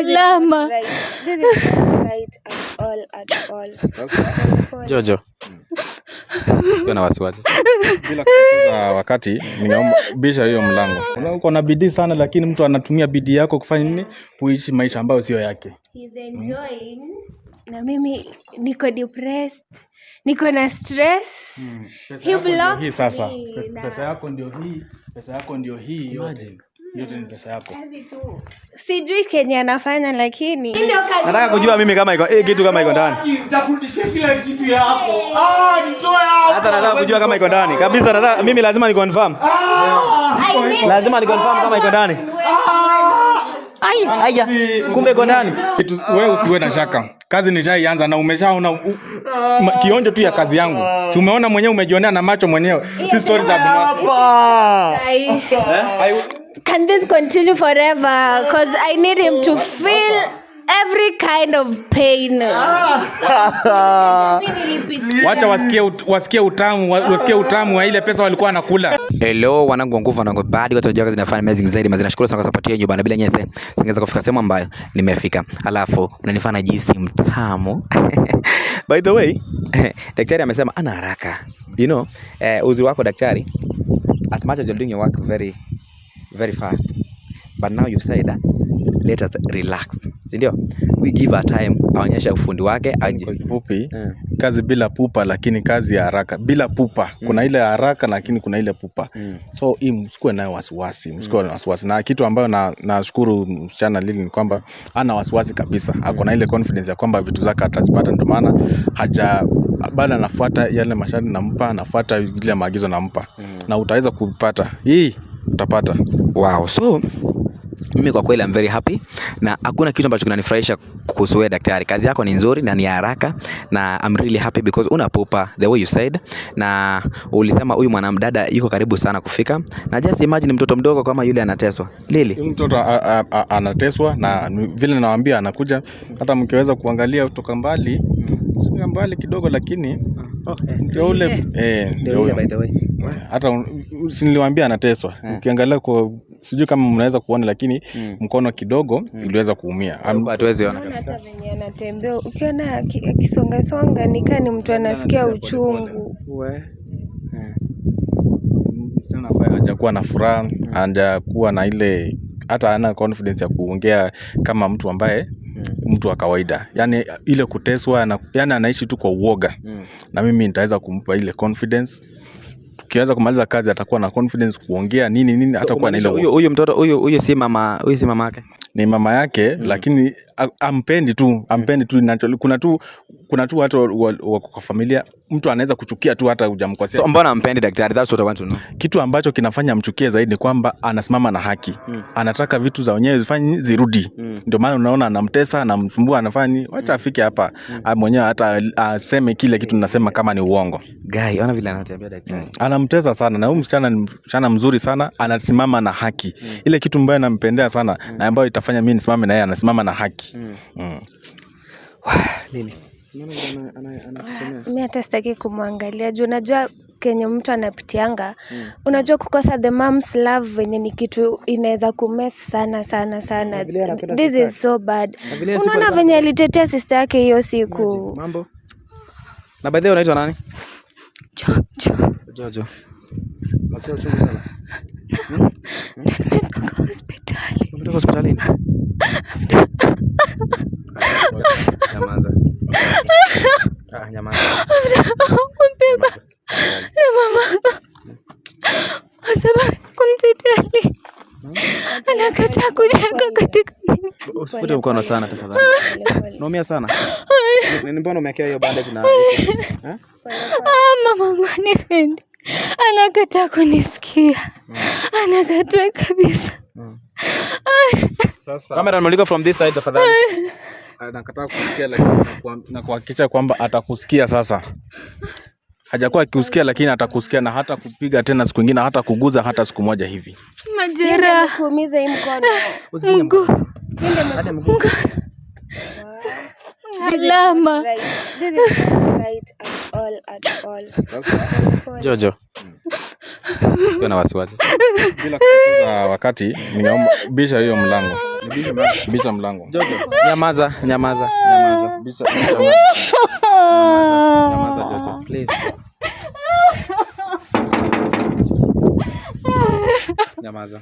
Lama. This is not right at all. Jojo. Sikuwa na wasiwasi. Bila kupoteza wakati, ningeomba bisha hiyo mlango. Uko na bidii sana lakini mtu anatumia bidii yako kufanya nini? Kuishi maisha ambayo sio yake. He's enjoying. Na mimi niko depressed. Niko na stress. He blocked hii sasa. me. Pesa yako ndio hii. Pesa yako ndio hii. Imagine. Yote ni pesa yako. Kazi tu. Sijui Kenya anafanya lakini ndio kazi. Nataka kujua mimi kama iko kitu kama iko ndani. Nitakurudishia kila kitu yako. Nitoe hapo. Hata nataka kujua kama iko ndani. Kabisa nataka mimi lazima ni confirm. Lazima ni confirm kama iko ndani. Aya, kumbe iko ndani. Wewe usiwe na shaka. Kazi nishaianza na umeshaona kionjo tu ya kazi yangu. Si umeona mwenyewe, umejionea na macho mwenyewe. Si stories za binafsi. Can this continue forever? Because I need him to feel every kind of pain. Wacha wasikie utamu wa ile pesa walikuwa wanakula. Hello wanangu nguvu wanangu badi watu wajua kazi nafanya amazing zaidi mazina nashukuru sana kwa support yenu bana, bila nyese singeweza kufika sehemu ambayo nimefika. Alafu unanifanya jinsi mtamu. By the way, daktari amesema ana haraka. You know, uzi wako daktari, as much as you're doing your work very fast, but now you said that let us relax, si ndio? We give her time aonyesha ufundi wake aje. Kwa kifupi, kazi bila pupa lakini kazi ya haraka. Bila pupa, kuna ile haraka lakini kuna ile pupa. So hii msikuwe nayo wasiwasi, msikuwe na wasiwasi. Na kitu ambayo nashukuru msichana Lily ni kwamba ana wasiwasi kabisa. Ako na ile confidence ya kwamba vitu zake atazipata, ndio maana bado anafuata yale masharti nampa, anafuata ile maagizo nampa. Na utaweza kupata. Hii utapata. Wow, so mimi kwa kweli I'm very happy na hakuna kitu ambacho kinanifurahisha kuhusu wewe daktari. Kazi yako ni nzuri na ni haraka na I'm really happy because unapopa the way you said, na ulisema huyu mwanamdada yuko karibu sana kufika, na just imagine mtoto mdogo kama yule anateswa. Lili mtoto anateswa na vile nawaambia anakuja, hata mkiweza kuangalia kutoka mbali kidogo, lakini ndio ule by the way. Hata niliwaambia anateswa. Ukiangalia kwa sijui kama mnaweza kuona, lakini mkono kidogo iliweza kuumia. Hatuwezi ona hata venye anatembea, ukiona akisonga ni mtu anasikia uchungu. Msichana ambaye hajakuwa na furaha, hajakuwa na ile, hata hana confidence ya kuongea kama mtu ambaye mtu wa kawaida. Yani ile kuteswa, yani anaishi tu kwa uoga. Na mimi nitaweza kumpa ile confidence. Tukianza kumaliza kazi atakuwa na confidence kuongea nini hata kwa na ile. Huyo mtoto huyo si mama yake. Ni mama yake, lakini ampendi tu. Kuna tu watu wa kwa familia, mtu anaweza kuchukia tu hata hujamkosea. So mbona ampendi daktari? That's what I want to know. Kitu ambacho kinafanya amchukie zaidi ni kwamba anasimama na haki. Anataka vitu za wenyewe zifanye zirudi. Ndio maana unaona anamtesa, anamsumbua, anafanya wacha afike hapa mwenyewe hata aseme kile kitu ninasema kama ni uongo. Guy, ona vile anatembea daktari. Anamtesa sana, na huyu msichana mzuri sana, anasimama na haki. Ile kitu ambayo nampendea sana na ambayo itafanya mimi nisimame na yeye, anasimama na haki. Lili. Mimi hata sitaki kumwangalia juu unajua Kenya mtu anapitianga. Unajua kukosa the mom's love venye ni kitu inaweza kumess sana. This is so bad. Unaona venye alitetea sister yake hiyo siku. Mambo. Na by the way unaitwa nani? Jojo. Nasikia uchungu sana. Nimetoka hospitali. Umetoka hospitalini? Nyamaza. Nyamaza. Mpigwa na mama. Sababu kumtetea anakataa kujenga katika nini. Usifute mkono sana tafadhali. Naumia sana. Mbona umekia hiyo bandage na mama wangu nipendi. Anakataa kunisikia. Anakataa kabisa. Sasa kamera nimeliko from this side tafadhali. Anakataa kusikia, lakini na kuhakikisha kwamba atakusikia sasa. Hajakuwa akikusikia lakini atakusikia, na hata kupiga tena siku nyingine, hata kuguza hata siku moja hivi. Majera kuumiza hii mkono. Mungu. Mungu. Lama. This is not right at all. Jojo. Sikuwa na wasiwasi. Bila kupoteza wakati, ningeomba bisha hiyo mlango. Bisha mlango. Jojo, nyamaza. Bisha Nyamaza Jojo, please. Nyamaza.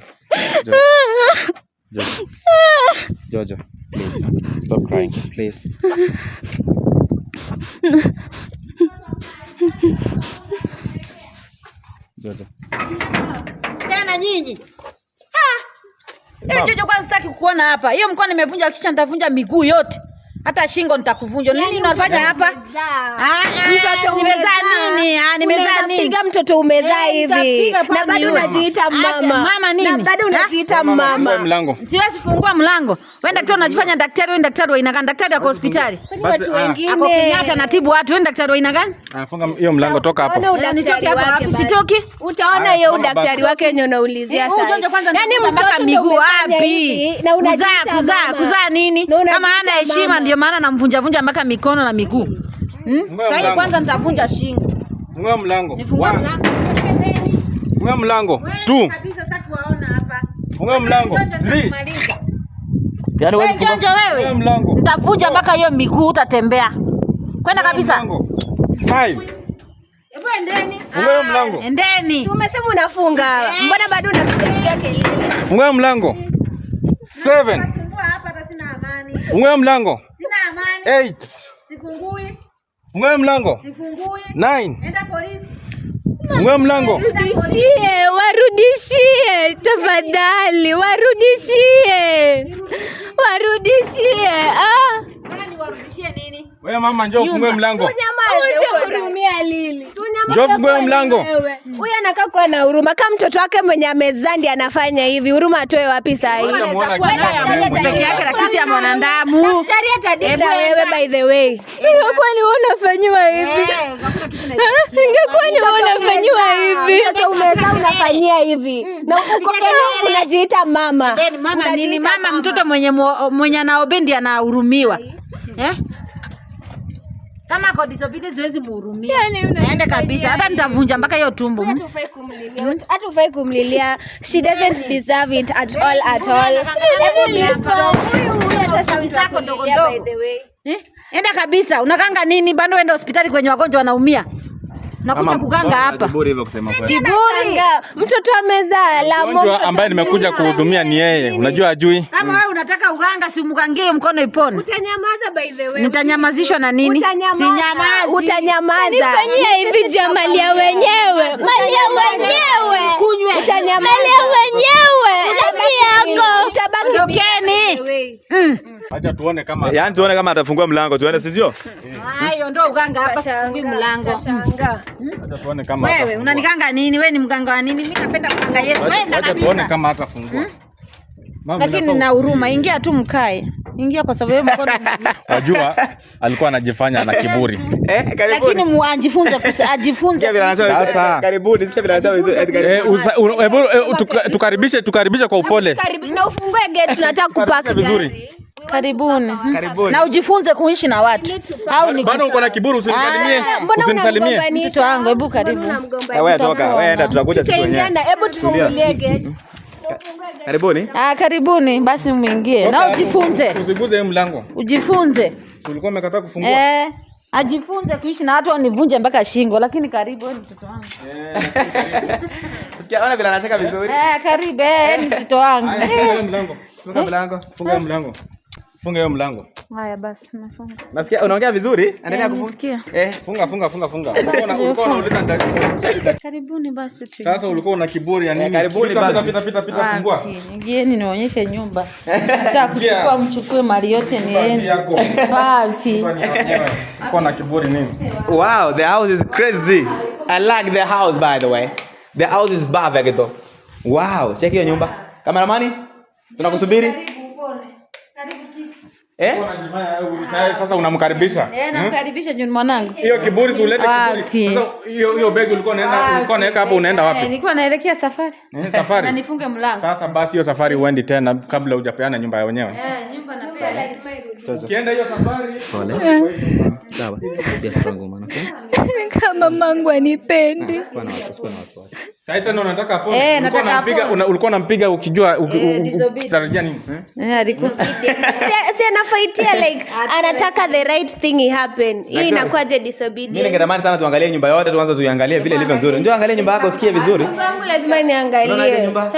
Jojo, please. Stop crying, please. Jojo. Tena nyinyi. Jojo kwanza sitaki kukuona hapa. Hiyo mkono nimevunja kisha nitavunja miguu yote. Hata shingo nitakuvunja. Nini unafanya hapa? Mtoto nimezaa nini? Nimezaa nini? Piga mtoto umezaa hivi. Na bado unajiita mama. Mama nini? Na bado unajiita mama. Mlango. Siwezi fungua mlango. Wewe daktari unajifanya daktari, wewe daktari wa aina gani? Daktari ako hospitali. Watu wengine. Ako Kenyatta anatibu watu, wewe daktari wa aina gani? Funga hiyo mlango, toka hapo. Nitoke hapa wapi? Sitoki. Utaona hiyo udaktari wake yenye unaulizia sasa. Yaani mtoto miguu wapi? Kuzaa nini? Kama hana heshima ndio maana namvunja mpaka mikono na miguu. Sasa kwanza nitavunja shingo. Funga mlango. Funga mlango. Funga mlango. 2. Kabisa sitaki kuwaona hapa. Funga mlango. 3. Yaani wewe Jonjo wewe. Mlango. Nitavunja mpaka hiyo miguu utatembea. Kwenda kabisa. 5. Hebu endeni. Funga mlango. Endeni. Umesema unafunga. Mbona bado unapiga kelele? Funga mlango. 7. Fungua hapa hata sina amani. Funga mlango. Sina amani. 8. Sifungui. Funga mlango. Sifungui. 9. Enda polisi. Funga mlango. Warudishie tafadhali, warudishie. Nani warudishie nini? Wewe mama njoo ufungue mlango. Hurumia Lili. Njoo ufungue mlango. Huyu anakaa kuwa na huruma. Kama mtoto wake mwenye amezaa ndiye anafanya hivi, huruma atoe wapi saa hii? Peke yake na kisi ya mwanadamu. Daktari atadinda wewe by the way. Ingekuwa ni wewe unafanywa hivi. Ingekuwa ni wewe unafanywa hivi. Mtoto umezaa unafanyia hivi. Na uko Kenya unajiita mama. Mama nini? Mama mtoto mwenye anaobendi anahurumiwa. Kama kwa disobedience siwezi muhurumia. Naende kabisa. Hata nitavunja mpaka hiyo tumbo. Hatufai kumlilia. She doesn't deserve it at all. Enda kabisa. Unakanga nini? Bado uende hospitali kwenye wagonjwa wanaumia. Nakuja kuganga hapa. Kiburi hivyo kusema kweli. Kiburi. Mtoto amezaa la mgonjwa ambaye nimekuja kuhudumia ni yeye. Unajua ajui. Kama wewe unataka uganga si umgangie mkono ipone. Utanyamaza by the way. Nitanyamazishwa na nini? Sinyamazi. Utanyamaza. Nifanyie hivi jamali ya wenyewe. Mali ya wenyewe. Kunywe. Mali ya wenyewe. Nasi yako. Utabaki Dokeni. Acha tuone kama. Yaani tuone kama atafungua mlango, tuone si ndio? Hayo ndio uganga hapa, sifungui mlango. Acha tuone kama. Wewe unanikanga nini? Wewe ni mganga wa nini? Mimi napenda kuganga Yesu. Wenda Acha tuone kabisa. kama atafungua. Lakini na huruma, ingia tu mkae. Ingia kwa sababu wewe mkono. Wajua alikuwa anajifanya ana kiburi. Lakini ajifunze ajifunze. Sasa Karibuni, sikia bila sababu. Tukaribishe kwa upole. Na ufungue gate tunataka kupaka vizuri. Karibuni. Na ujifunze kuishi na watu. Au ni bado uko na kiburi usinisalimie. Usinisalimie. Mtoto wangu hebu karibu. Wewe toka, wewe enda tutakuja sisi wenyewe. Hebu tufungulie gate. Karibuni. Karibuni basi muingie. Na ujifunze. Usiguze hiyo mlango. Ujifunze. Ulikuwa umekataa kufungua. Ajifunze kuishi na watu wanivunje mpaka shingo, lakini karibu wewe mtoto wangu. Sikia bila anacheka vizuri. Karibu ni mtoto wangu. Funga mlango. Funga mlango. Funga mlango. Funga hiyo mlango. Haya basi nafunga. Nasikia unaongea vizuri? Endelea kufunga. Funga. Ulikuwa unauliza daktari. Karibuni basi tu. Sasa ulikuwa una kiburi ya nini? Karibuni basi. Pita fungua. Ingieni nionyeshe nyumba. Nataka kuchukua mchukue mali yote niende. Wapi? Uko na kiburi nini? Wow, the house is crazy. I like the house by the way. The house is perfect though. Wow, check hiyo nyumba. Kameramani? Tunakusubiri. Sasa unamkaribisha. Namkaribisha John mwanangu. Hiyo kiburi si ulete kiburi. Sasa hiyo bag ulikuwa unaweka hapo unaenda wapi? Nilikuwa naelekea safari. Safari. Na nifunge mlango. Sasa basi hiyo safari uendi tena kabla hujapeana nyumba ya wenyewe. Nyumba na pia. Ukienda hiyo safari. Sawa. Pia strong man, okay? Kama mamangu anipendi. Bwana wasiwasi. Sasa tena unataka pole. Ulikuwa unampiga ukijua ukitarajia nini? Si anafaitia like anataka the right thing happen. Hii inakuwaje disobedience? Mimi ningetamani sana tuangalie nyumba yote, tuanze tuiangalie vile ilivyo nzuri. Njoo angalie nyumba yako usikie vizuri. Nyumba yangu lazima niangalie. God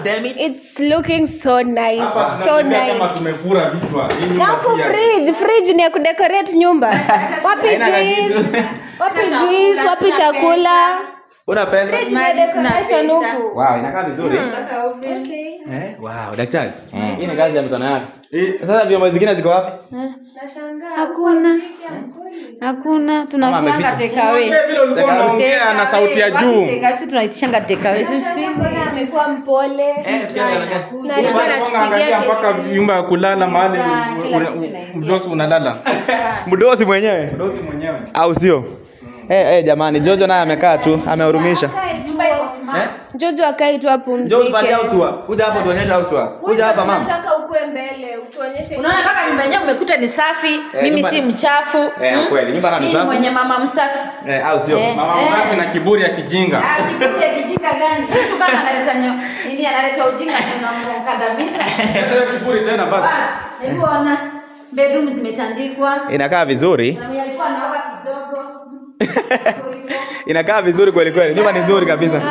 damn it. It's looking so nice. So nice. Kama tumefura vichwa. Na fridge ni ya kudecorate nyumba. Wapi juice? Wapi chakula? Una pesa? Decoration huku. Wow, inakaa vizuri. Wow, daktari. Hii ni kazi ya mikono yako. Sasa vyombo zingine ziko wapi? Nashangaa. Hakuna. Tunapanga take away. Vile ulikuwa unaongea na sauti ya juu. Sisi tunaitishanga take away. Sisi amekuwa mpole. Na alikuwa anatupigia mpaka nyumba ya kulala mahali mdosi unalala. Mdosi mwenyewe. Au sio? Jamani, Jojo naye amekaa tu, amehurumisha. Jojo akae tu hapo mziki. Jojo bali house tour. Kuja hapo tuonyeshe house tour. Kuja hapa mama. Nataka ukue mbele, utuonyeshe. Unaona mpaka nyumba yenyewe umekuta ni safi, mimi si mchafu. Kweli, nyumba ni safi. Mimi mwenye mama msafi. Au sio? Mama msafi na kiburi ya kijinga. Kiburi ya kijinga gani? Mtu kama analeta nini analeta ujinga tunamkandamiza. Ndio kiburi tena basi. Hebu ona bedroom zimetandikwa. Inakaa vizuri. Na mimi alikuwa anaoga kidogo. Inakaa vizuri kweli kweli. Nyumba ni nzuri kabisa.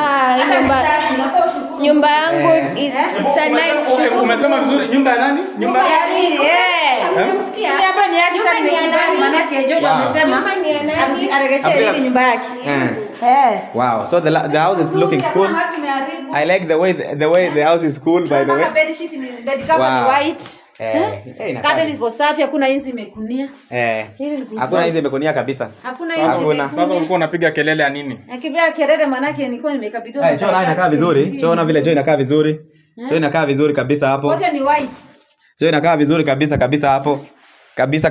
Nyumba yangu it's a nice. Umesema vizuri nyumba ya nani? Nyumba ya nini? Umemsikia? Si hapa ni yake sasa ni maana yake Jojo amesema aregeshe hii nyumba yake. Wow, so the house is looking cool. I like the way the house is cool by the way. Bed sheet ni bed cover ni white. Kadri iko safi, hakuna inzi imekunia. Hakuna inzi imekunia kabisa. Hakuna inzi. Sasa ulikuwa unapiga kelele ya nini? Nakimbia kelele maana yake nilikuwa nimekabidhiwa. Choo nayo inakaa vizuri. Choo na vile choo inakaa vizuri. Choo inakaa vizuri kabisa hapo. Wote ni white. Choo inakaa vizuri kabisa hapo. Kabisa.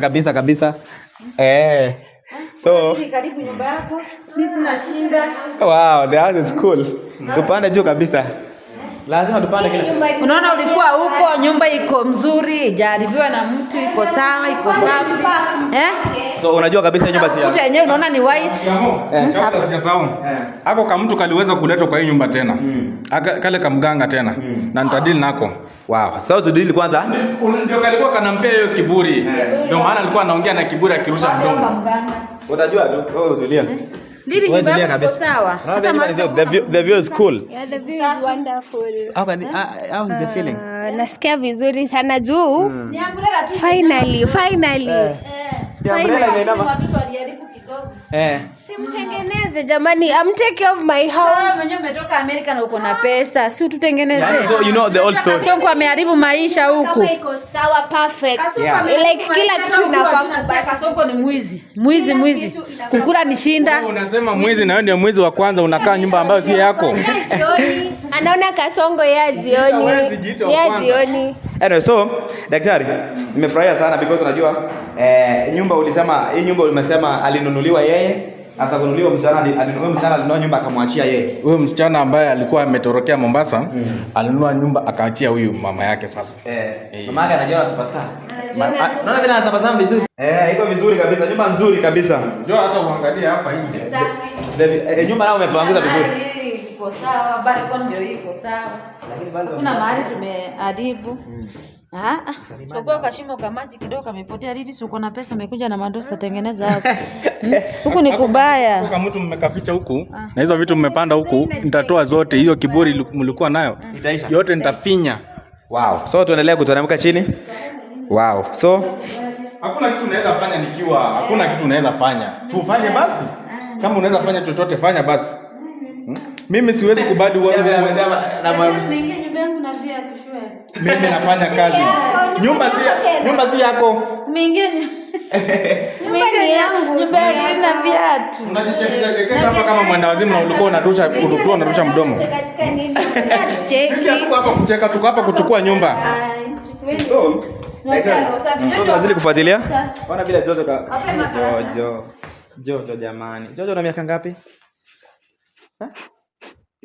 So karibu nyumba yako. Mimi sina shinda. Wow, the house is cool. Tupande juu kabisa. Lazima tupande kile. Unaona ulikuwa huko, nyumba iko mzuri, jaribiwa na mtu, iko sawa, iko safi. So unajua kabisa nyumba si yako. Kuta yenyewe unaona ni white. Kabla sijasahau. Hako kama mtu kaliweza kuletwa kwa hii nyumba tena. Kale kamganga tena. Na nitadili nako. Wow. So tudili kwanza. Ndio kalikuwa kanampea hiyo kiburi. Ndio maana alikuwa anaongea na kiburi akirusha mdomo. Utajua tu. Wewe tulia. Lili nyumba yako iko sawa. The view is cool. Yeah, the view is wonderful. How is the feeling? Nasikia vizuri sana juu. Finally. Watoto waliharibu kidogo. Simtengeneze jamani. I'm take care of my house. Mwenyewe umetoka Amerika na uko na pesa. Si ututengeneze. So you know the old story. Sio kwa ameharibu maisha huku. Kama iko sawa perfect. Like kila kitu inafaa kubaki. Soko ni mwizi. Kukura ni shinda. Unasema mwizi na wewe ndio mwizi wa kwanza unakaa nyumba ambayo si yako. Anaona kasongo ya jioni. Anyway, so daktari, nimefurahia sana because unajua nyumba ulisema alinunuliwa yeye, akakununuliwa msichana, alinunua nyumba akamwachia yeye. Huyo msichana ambaye alikuwa ametorokea Mombasa, alinunua nyumba akaachia huyu mama yake sasa. Mama yake anajiona superstar. Naona vile anatabasamu vizuri. Iko vizuri kabisa, nyumba nzuri kabisa. Njoo hata uangalie hapa nje. Safi. Nyumba nao umepanguza vizuri. Iko sawa, balcony ndio iko sawa. Lakini kuna mahali tumeharibu. Sipokuwa kashimo kama maji kidogo kamepotea lili uko na pesa umekuja na mandosi tatengeneza hapo. Huku ni kubaya. Kama mtu mmekaficha huku na hizo vitu mmepanda huku nitatoa zote, hiyo kiburi mlikuwa nayo yote nitafinya. Wow. So tuendelee kuteremka chini. Wow. So hakuna kitu unaweza fanya hakuna kitu unaweza fanya. Tufanye basi. Kama unaweza fanya chochote fanya basi. Mimi siwezi kubali wewe. Tumeingia nyumba yangu na viatu shwari. Mimi nafanya kazi. Nyumba si yako. Umeingia yangu. Nyumba yangu na viatu. Unajichekesha hapa kama mwenda wazimu na ulikuwa unarusha mdomo. Tuko hapa kuchukua nyumba. Tunazidi kufuatilia. Ona vile Jojo jamani. Jojo una miaka ngapi?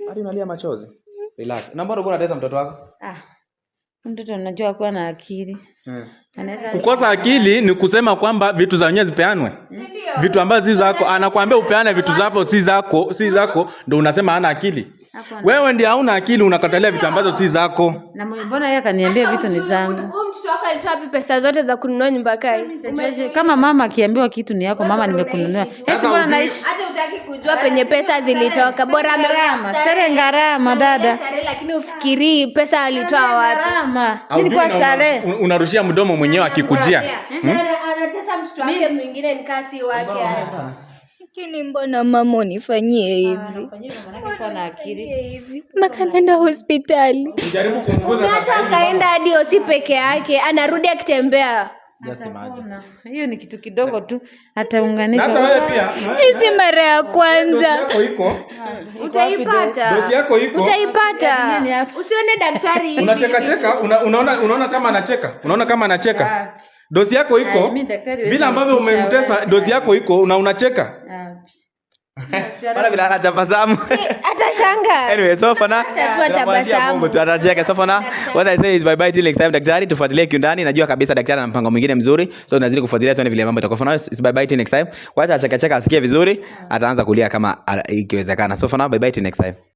Hadi unalia machozi. Relax. Naomba uko unatesa mtoto wako? Mtoto unajua kuwa na akili. Kukosa akili ni kusema kwamba vitu za wenyewe zipeanwe. Vitu ambazo si zako, anakuambia upeane vitu zako si zako, ndio unasema hana akili. Wewe ndiye hauna akili, unakatalia vitu ambazo si zako. Na mbona yeye akaniambia vitu ni zangu? Mtoto wako alitoa wapi pesa zote za kununua nyumba kai? Kama mama akiambiwa kitu ni yako, mama nimekununulia. Sasa bora naishi. Hata utaki kujua penye pesa zilitoka. Bora gharama, starehe gharama dada. Lakini ufikiri pesa alitoa wapi? Gharama. Nilikuwa starehe. Unarushia mdomo mwenyewe akikujia. Anatesa mtoto wake mwingine ni kasi wake. Lakini mbona mama unifanyie hivi? Mpaka naenda hospitali. Unaacha akaenda hadi hosi peke yake, anarudi akitembea. Hiyo ni kitu kidogo tu, ataunganisha. Hata wewe pia. Hii si mara ya kwanza. Utaipata. Dosi yako iko. Utaipata. Usione daktari hivi. Unacheka, unaona kama anacheka. Unaona kama anacheka. Dosi yako iko. Vile ambavyo umemtesa, dosi yako iko na unacheka. Bana bila hatabasamu. Atashanga. Anyway, so for now, tabasamu. tutacheka. So for now, what I say is bye bye till next time daktari. Tufuatilie kiundani. Najua kabisa daktari ana mpango mwingine mzuri. So tunazidi kufuatilia tuone vile mambo itakuwa. For now, it's bye bye till next time. Wacha cheka asikie vizuri, ataanza kulia kama ikiwezekana. So for now, bye bye till next time.